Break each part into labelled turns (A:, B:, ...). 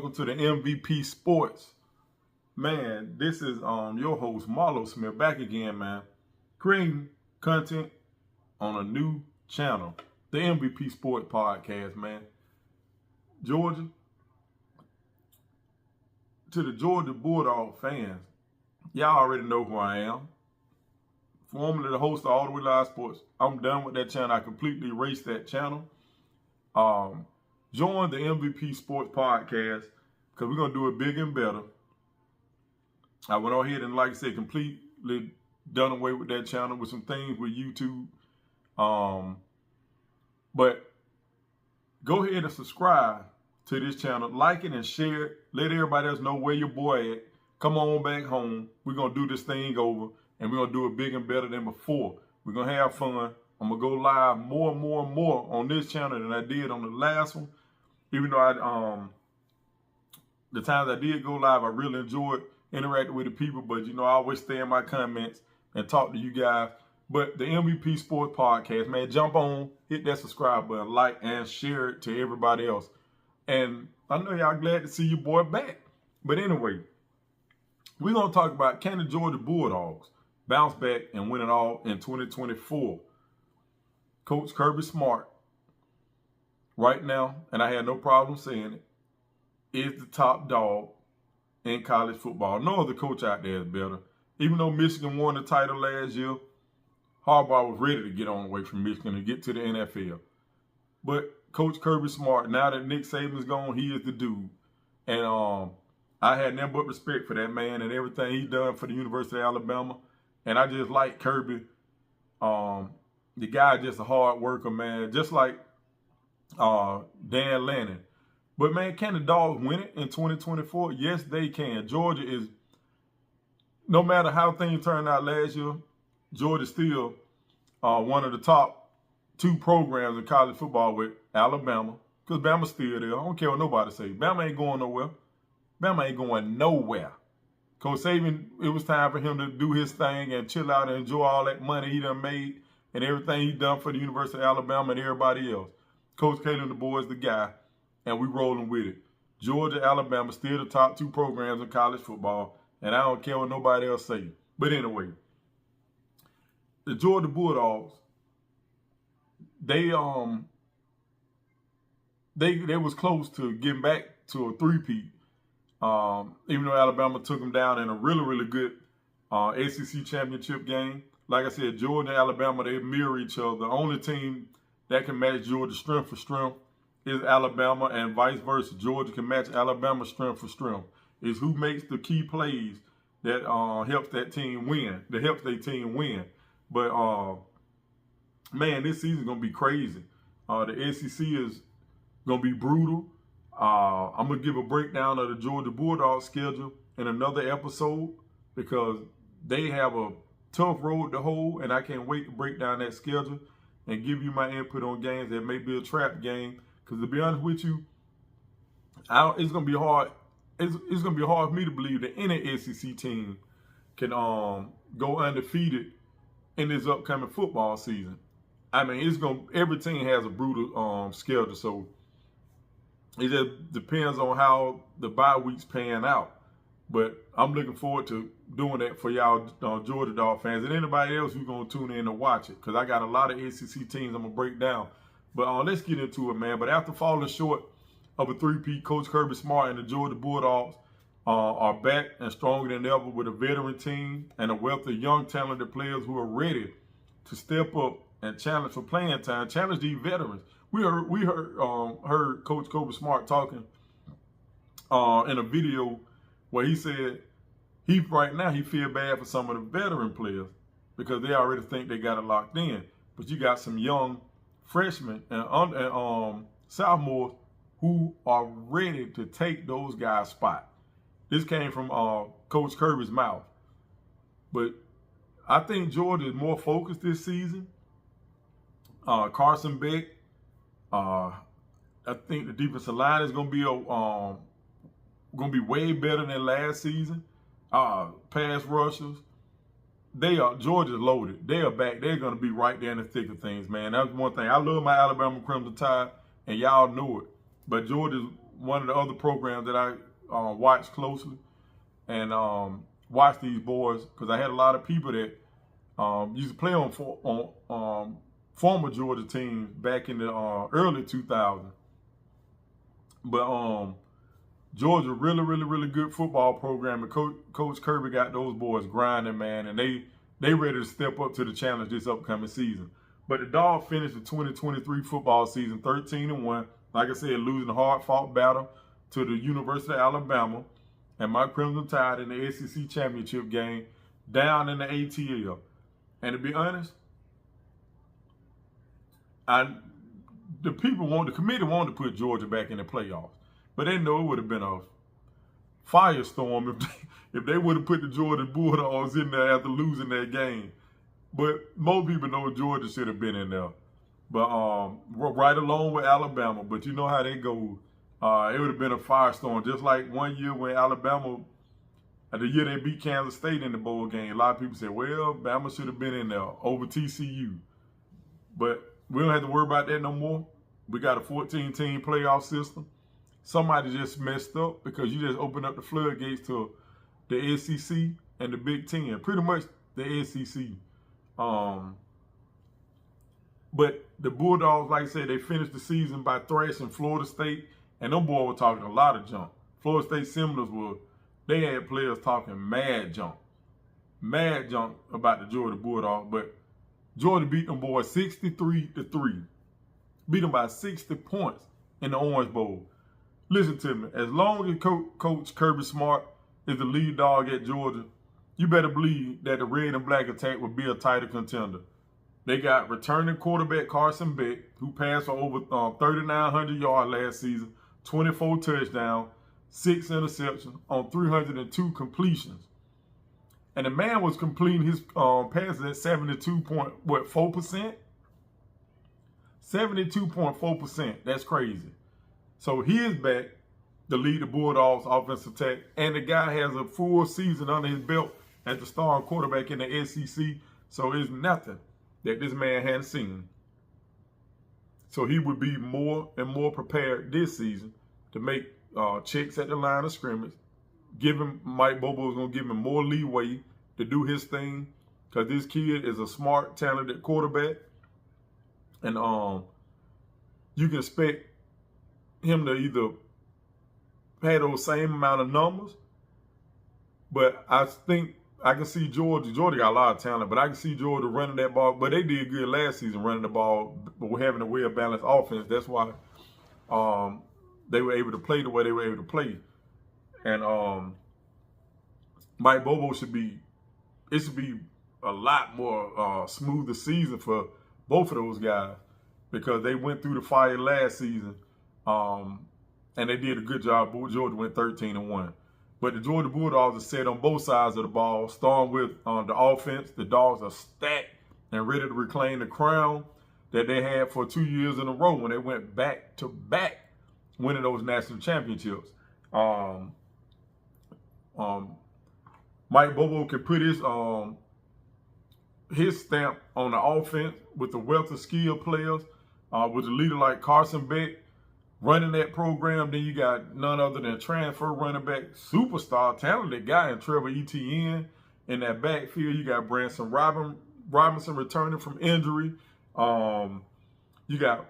A: welcome to the MVP Sports. Man, this is your host, Marlo Smith, back again, man. Creating content on a new channel, the MVP Sports Podcast, man. Georgia, to the Georgia Bulldog fans, y'all already know who I am. Formerly the host of All the Way Live Sports. I'm done with that channel. I completely erased that channel. Join the MVP Sports Podcast because we're going to do it bigger and better. I went on ahead and, like I said, completely done away with that channel with some things with YouTube. But go ahead and subscribe to this channel. Like it and share it. Let everybody else know where your boy at. Come on back home. We're going to do this thing over, and we're going to do it bigger and better than before. We're going to have fun. I'm going to go live more and more and more on this channel than I did on the last one. Even though the times I did go live, I really enjoyed interacting with the people. But, I always stay in my comments and talk to you guys. But the MVP Sports Podcast, man, jump on, hit that subscribe button, like, and share it to everybody else. And I know y'all glad to see your boy back. But anyway, we're going to talk about, can the Georgia Bulldogs bounce back and win it all in 2024? Coach Kirby Smart, right now, and I had no problem saying it, is the top dog in college football. No other coach out there is better. Even though Michigan won the title last year, Harbaugh was ready to get on away from Michigan and get to the NFL. But Coach Kirby Smart, now that Nick Saban's gone, he is the dude. And I had nothing but respect for that man and everything he done for the University of Alabama. And I just like Kirby. The guy just a hard worker, man. Just like Dan Lanning. But, man, can the Dogs win it in 2024? Yes, they can. Georgia is, no matter how things turned out last year, Georgia's still one of the top two programs in college football with Alabama. Because Bama's still there. I don't care what nobody say. Bama ain't going nowhere. Bama ain't going nowhere. Coach Saban, it was time for him to do his thing and chill out and enjoy all that money he done made and everything he done for the University of Alabama and everybody else. Coach K and the boys, the guy, and we rolling with it. Georgia, Alabama, still the top two programs in college football, and I don't care what nobody else say. But anyway, the Georgia Bulldogs, they was close to getting back to a three-peat. Even though Alabama took them down in a really, really good SEC championship game. Like I said, Georgia and Alabama, they mirror each other. The only team that can match Georgia strength for strength is Alabama, and vice versa. Georgia can match Alabama strength for strength. It's who makes the key plays that helps that team win, that helps their team win. But, man, this season's going to be crazy. The SEC is going to be brutal. I'm going to give a breakdown of the Georgia Bulldogs schedule in another episode because they have a tough road to hoe, and I can't wait to break down that schedule and give you my input on games that may be a trap game. Because to be honest with you, it's going to be hard. It's going to be hard for me to believe that any SEC team can go undefeated in this upcoming football season. I mean, every team has a brutal schedule, so it just depends on how the bye weeks pan out. But I'm looking forward to doing that for y'all Georgia Dog fans and anybody else who's going to tune in and watch it because I got a lot of SEC teams I'm going to break down. But let's get into it, man. But after falling short of a three-peat, Coach Kirby Smart and the Georgia Bulldogs are back and stronger than ever with a veteran team and a wealth of young, talented players who are ready to step up and challenge for playing time, challenge these veterans. We heard Coach Kirby Smart talking in a video where he said right now he feel bad for some of the veteran players because they already think they got it locked in. But you got some young freshmen and sophomores who are ready to take those guys' spot. This came from Coach Kirby's mouth. But I think Georgia is more focused this season. Carson Beck, I think the defensive line is going to be way better than last season. Pass rushers, Georgia's loaded. They are back. They're going to be right there in the thick of things, man. That's one thing. I love my Alabama Crimson Tide, and y'all know it. But Georgia's one of the other programs that I watched closely and watched these boys because I had a lot of people that used to play on former Georgia teams back in the early 2000s. But Georgia really good football program, and Coach Kirby got those boys grinding, man, and they ready to step up to the challenge this upcoming season. But the Dogs finished the 2023 football season 13-1. Like I said, losing a hard-fought battle to the University of Alabama and my Crimson Tide in the SEC championship game down in the ATL. And to be honest, the committee wanted to put Georgia back in the playoffs, but they know it would have been a firestorm if they would have put the Georgia Bulldogs in there after losing that game. But most people know Georgia should have been in there. But right along with Alabama. But you know how they go. It would have been a firestorm. Just like one year when Alabama, the year they beat Kansas State in the bowl game, a lot of people said, well, Bama should have been in there over TCU. But we don't have to worry about that no more. We got a 14-team playoff system. Somebody just messed up because you just opened up the floodgates to the SEC and the Big Ten. Pretty much the SEC. But the Bulldogs, like I said, they finished the season by thrashing Florida State, and them boys were talking a lot of junk. Florida State Seminoles they had players talking mad junk about the Georgia Bulldogs. But Georgia beat them boys 63-3, beat them by 60 points in the Orange Bowl. Listen to me, as long as Coach Kirby Smart is the lead dog at Georgia, you better believe that the red and black attack will be a tighter contender. They got returning quarterback Carson Beck, who passed for over 3,900 yards last season, 24 touchdowns, 6 interceptions on 302 completions. And the man was completing his passes at 72.4%? 72.4%. That's crazy. So he is back to lead the Bulldogs offensive attack, and the guy has a full season under his belt as the starting quarterback in the SEC. So it's nothing that this man hadn't seen. So he would be more and more prepared this season to make checks at the line of scrimmage. Mike Bobo is going to give him more leeway to do his thing because this kid is a smart, talented quarterback. And you can expect him to either have those same amount of numbers, but I think I can see Georgia. Georgia got a lot of talent, but I can see Georgia running that ball. But they did good last season running the ball, but we're having a well-balanced offense. That's why they were able to play the way they were able to play. And Mike Bobo should be a lot more smoother season for both of those guys because they went through the fire last season, and they did a good job. Georgia went 13-1. But the Georgia Bulldogs are set on both sides of the ball, starting with the offense. The Dogs are stacked and ready to reclaim the crown that they had for 2 years in a row when they went back-to-back winning those national championships. Mike Bobo can put his stamp on the offense with the wealth of skilled players, with a leader like Carson Beck running that program. Then you got none other than transfer running back, superstar, talented guy in Trevor Etienne in that backfield. You got Branson Robinson returning from injury. You got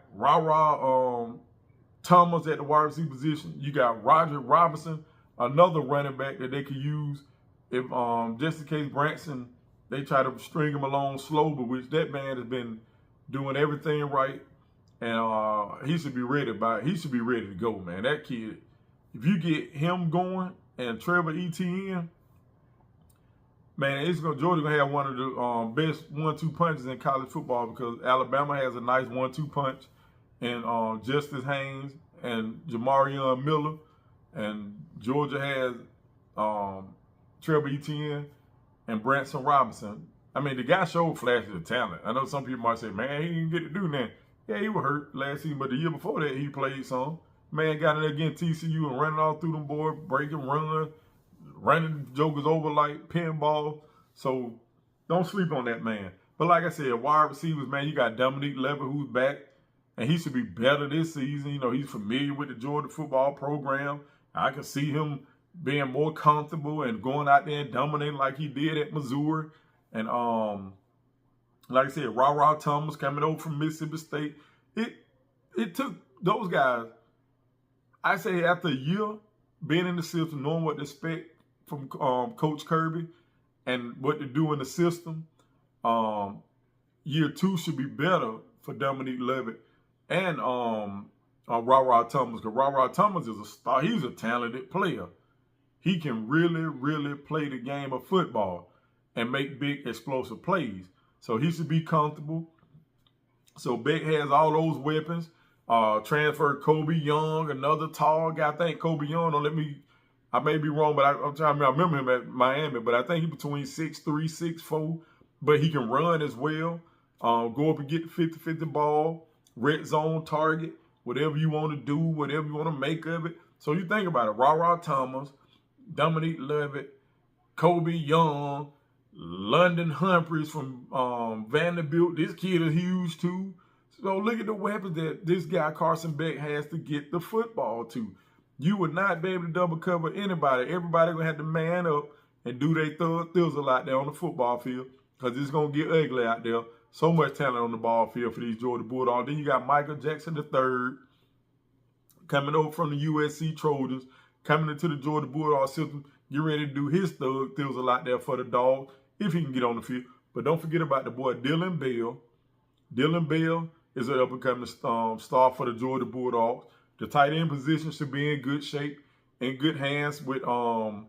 A: Thomas at the wide receiver position. You got Roger Robinson, another running back that they could use if just in case Branson, they try to string him along slow, but which that man has been doing everything right. And he should be ready to go, man. That kid, if you get him going and Trevor Etienne, man, Georgia gonna have one of the best 1-2 punches in college football because Alabama has a nice 1-2 punch, and Justice Haynes and Jamarion Miller, and Georgia has Trevor Etienne and Branson Robinson. I mean, the guy showed flashes of talent. I know some people might say, man, he didn't get to do that. Yeah, he was hurt last season, but the year before that, he played some. Man got in there against TCU and running all through them boards, breaking, running jokers over like pinball. So don't sleep on that man. But like I said, wide receivers, man, you got Dominique Lever who's back, and he should be better this season. You know, he's familiar with the Georgia football program. I can see him being more comfortable and going out there and dominating like he did at Missouri. And like I said, Ra Thomas coming over from Mississippi State. It took those guys, I say, after a year being in the system, knowing what to expect from Coach Kirby and what to do in the system, year 2 should be better for Dominique Levitt and Ra Thomas. Because Ra Thomas is a star. He's a talented player. He can really, really play the game of football and make big, explosive plays. So he should be comfortable. So Beck has all those weapons. Transferred Kobe Young, another tall guy. I think Kobe Young, I may be wrong, but I remember him at Miami, but I think he's between 6'3", 6'4", but he can run as well. Go up and get the 50-50 ball, red zone target, whatever you want to do, whatever you want to make of it. So you think about it, Ra Thomas, Dominique Levitt, Kobe Young, London Humphreys from Vanderbilt. This kid is huge too. So look at the weapons that this guy Carson Beck has to get the football to. You would not be able to double cover anybody. Everybody gonna have to man up and do their thizzle out there on the football field, because it's gonna get ugly out there. So much talent on the ball field for these Georgia Bulldogs. Then you got Michael Jackson III coming over from the USC Trojans, coming into the Georgia Bulldogs system, get ready to do his thizzle out there for the dog, if he can get on the field. But don't forget about the boy Dylan Bell. Dylan Bell is an up-and-coming star for the Georgia Bulldogs. The tight end position should be in good shape, in good hands with Brock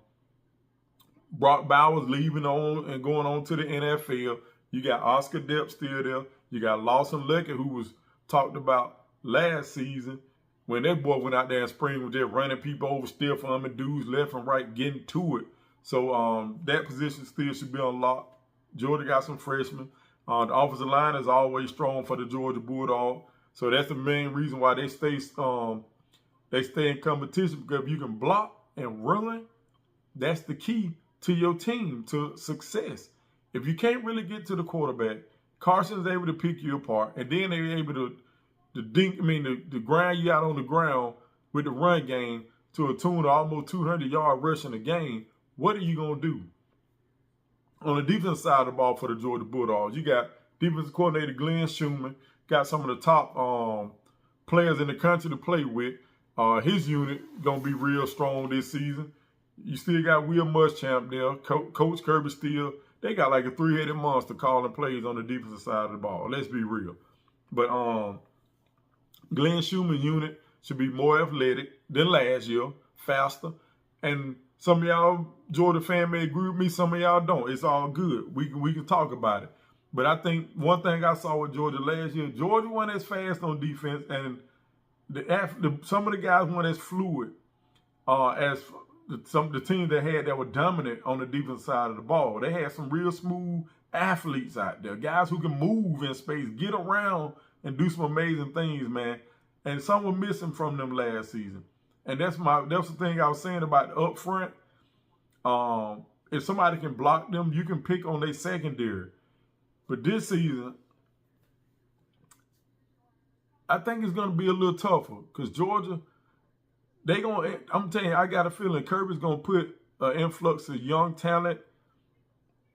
A: Bowers leaving on and going on to the NFL. You got Oscar Depp still there. You got Lawson Leckett, who was talked about last season when that boy went out there in spring, was just running people over, stiff arming dudes left and right, getting to it. So that position still should be unlocked. Georgia got some freshmen. The offensive line is always strong for the Georgia Bulldogs. So that's the main reason why they stay in competition, because if you can block and run, that's the key to your team, to success. If you can't really get to the quarterback, Carson's able to pick you apart, and then they're able to grind you out on the ground with the run game to a tune of almost 200-yard rushing a game. What are you going to do? On the defense side of the ball for the Georgia Bulldogs, you got defensive coordinator Glenn Schumann, got some of the top players in the country to play with. His unit going to be real strong this season. You still got Will Muschamp there. Coach Kirby still, they got like a three-headed monster calling plays on the defensive side of the ball. Let's be real. But Glenn Schumann unit should be more athletic than last year, faster. And some of y'all Georgia fan may agree with me, some of y'all don't. It's all good. We can talk about it. But I think one thing I saw with Georgia last year, Georgia wasn't as fast on defense, and some of the guys weren't as fluid as some of the teams that were dominant on the defense side of the ball. They had some real smooth athletes out there, guys who can move in space, get around, and do some amazing things, man. And some were missing from them last season. And that's the thing I was saying about up front. If somebody can block them, you can pick on their secondary. But this season, I think it's going to be a little tougher, because Georgia, I'm telling you, I got a feeling Kirby's going to put an influx of young talent,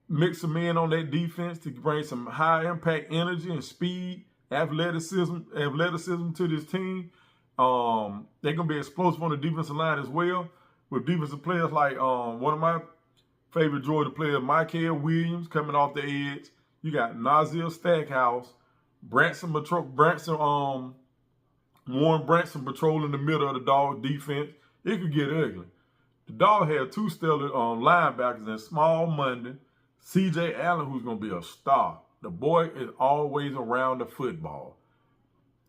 A: mix them in on that defense to bring some high impact energy and speed, athleticism to this team. They're going to be explosive on the defensive line as well, with defensive players like one of my favorite Georgia players, Michael Williams, coming off the edge. You got Nazir Stackhouse, Warren Branson patrolling the middle of the Dog defense. It could get ugly. The Dog had two stellar linebackers in Small Munden, C.J. Allen, who's going to be a star. The boy is always around the football.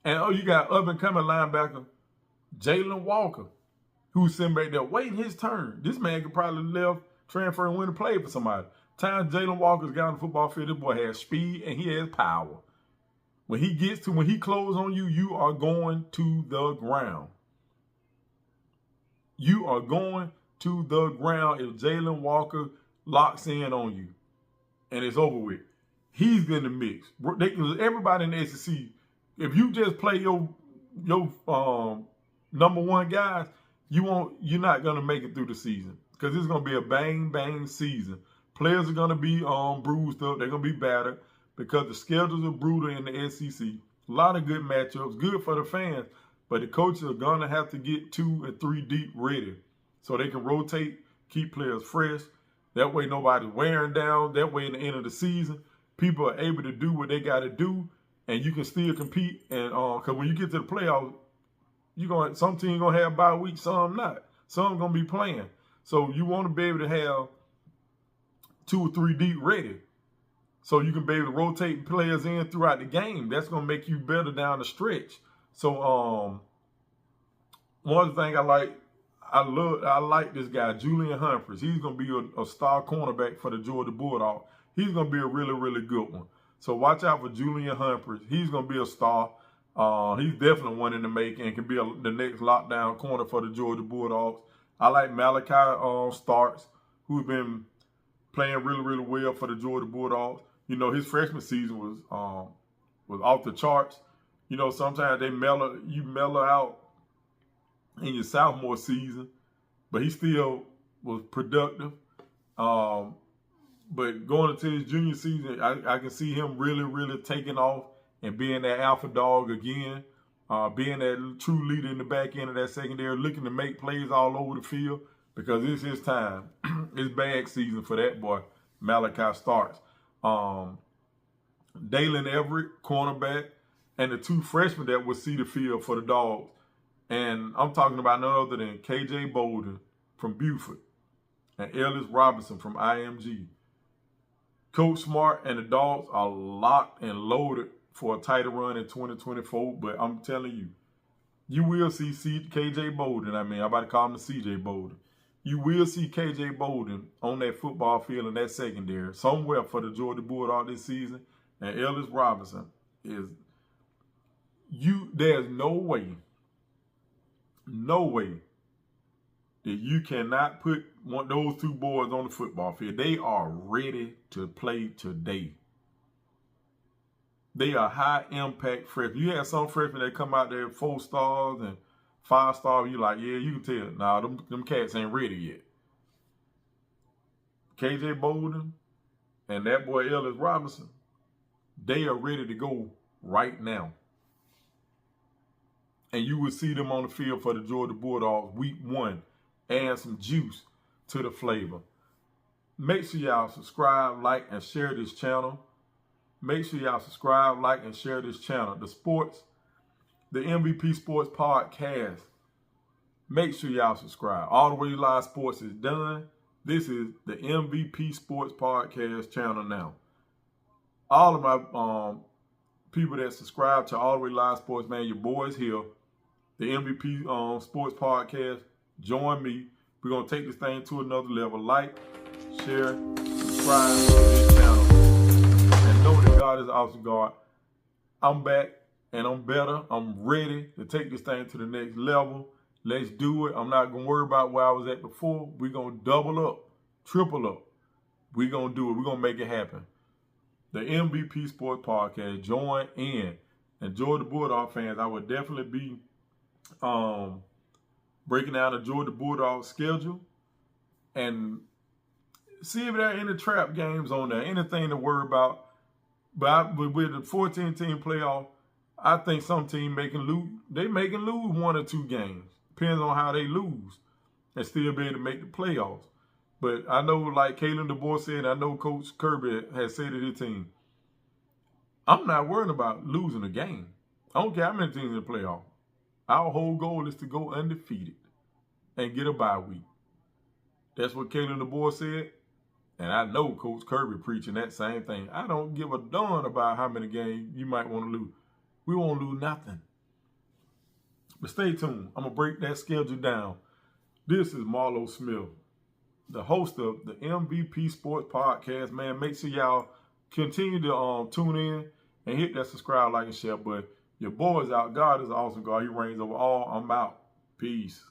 A: And you got up-and-coming linebacker Jalen Walker, who's sitting back there waiting his turn. This man could probably left, transfer, and win and play for somebody. Times Jalen Walker's got on the football field, this boy has speed and he has power. When he closes on you, you are going to the ground. You are going to the ground if Jalen Walker locks in on you. And it's over with. He's in the mix. Everybody in the SEC if you just play your number one guys, you're not gonna make it through the season because it's gonna be a bang season. Players are gonna be bruised up. They're gonna be battered because the schedules are brutal in the SEC. A lot of good matchups, good for the fans, but the coaches are gonna have to get 2 and 3 deep ready so they can rotate, keep players fresh. That way nobody's wearing down. That way in the end of the season, people are able to do what they got to do, and you can still compete. And because when you get to the playoffs, some teams gonna have bye weeks, some not. Some gonna be playing. So you want to be able to have 2 or 3 deep ready, so you can be able to rotate players in throughout the game. That's gonna make you better down the stretch. So one of the things I like this guy, Julian Humphreys. He's gonna be a star cornerback for the Georgia Bulldogs. He's gonna be a really good one. So watch out for Julian Humphreys. He's gonna be a star. He's definitely one in the making and can be the next lockdown corner for the Georgia Bulldogs. I like Malachi Starks, who's been playing really well for the Georgia Bulldogs. You know, his freshman season was off the charts. You know, sometimes you mellow out in your sophomore season, but he still was productive. But going into his junior season, I can see him really taking off and being that alpha dog again, being that true leader in the back end of that secondary, looking to make plays all over the field because it's his time. It's bag season for that boy, Malachi Starks. Dalen Everett, cornerback, and the 2 freshmen that will see the field for the Dogs. And I'm talking about none other than K.J. Bolden from Buford and Ellis Robinson from IMG. Coach Smart and the Dogs are locked and loaded for a title run in 2024. But I'm telling you, you will see K.J. Bolden. I'm about to call him the C.J. Bolden. You will see K.J. Bolden on that football field in that secondary somewhere for the Georgia Bulldogs this season. And Ellis Robinson there's no way that you cannot put those 2 boys on the football field. They are ready to play today. They are high impact freshmen. You have some freshmen that come out there 4 stars and 5 stars. You like, yeah, you can tell. Nah, them cats ain't ready yet. K.J. Bolden and that boy Ellis Robinson, they are ready to go right now. And you will see them on the field for the Georgia Bulldogs week 1. Add some juice to the flavor. Make sure y'all subscribe, like, and share this channel. Make sure y'all subscribe, like, and share this channel. The MVP Sports Podcast. Make sure y'all subscribe. All the Way Live Sports is done. This is the MVP Sports Podcast channel now. All of my people that subscribe to All the Way Live Sports, man, your boys here. The MVP Sports Podcast. Join me. We're going to take this thing to another level. Like, share, subscribe to this channel. And know that God is an awesome God. I'm back and I'm better. I'm ready to take this thing to the next level. Let's do it. I'm not going to worry about where I was at before. We're going to double up, triple up. We're going to do it. We're going to make it happen. The MVP Sports Podcast. Join in. And Georgia Bulldog fans, I would definitely be breaking down the Georgia Bulldogs schedule and see if there are any trap games on there, anything to worry about. But with the 14-team playoff, I think some team may can lose 1 or 2 games. Depends on how they lose and still be able to make the playoffs. But I know, like Kalen DeBoer said, I know Coach Kirby has said to his team, I'm not worried about losing a game. I don't care how many teams in the playoff. Our whole goal is to go undefeated and get a bye week. That's what Kalen DeBoer said. And I know Coach Kirby preaching that same thing. I don't give a darn about how many games you might want to lose. We won't lose nothing. But stay tuned. I'm going to break that schedule down. This is Marlo Smith, the host of the MVP Sports Podcast. Man, make sure y'all continue to tune in and hit that subscribe, like, and share button. Your boy's out. God is an awesome God. He reigns over all. I'm out. Peace.